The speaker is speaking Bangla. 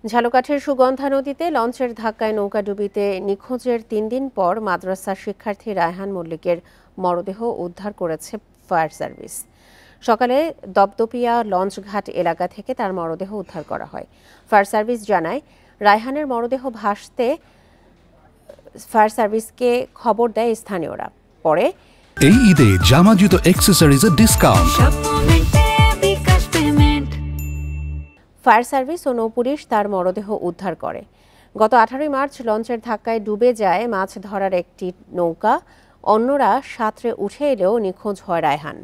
ঝালকাঠির সুগন্ধা নদীতে লঞ্চের ধাক্কায় নৌকাডুবিতে নিখোঁজের ৩ দিন পর মাদ্রাসার শিক্ষার্থী রায়হান মল্লিকের মরদেহ উদ্ধার করেছে ফায়ার সার্ভিস। সকালে দপদপিয়া লঞ্চঘাট এলাকা থেকে তার মরদেহ উদ্ধার করা হয়। ফায়ার সার্ভিস জানায়, রায়হানের মরদেহ ভাসতে ফায়ার সার্ভিসকে খবর দেয় স্থানীয়রা। পরে এই ঈদে জামা জুতো অ্যাকসেসরিজের ডিসকাউন্ট। ফায়ার সার্ভিস ও নৌপুলিশ তার মরদেহ উদ্ধার করে। গত 18 মার্চ লঞ্চের ধাক্কায় ডুবে যায় মাছ ধরার একটি নৌকা। অন্যরা সাঁতরে উঠে এলেও নিখোঁজ হয় রায়হান।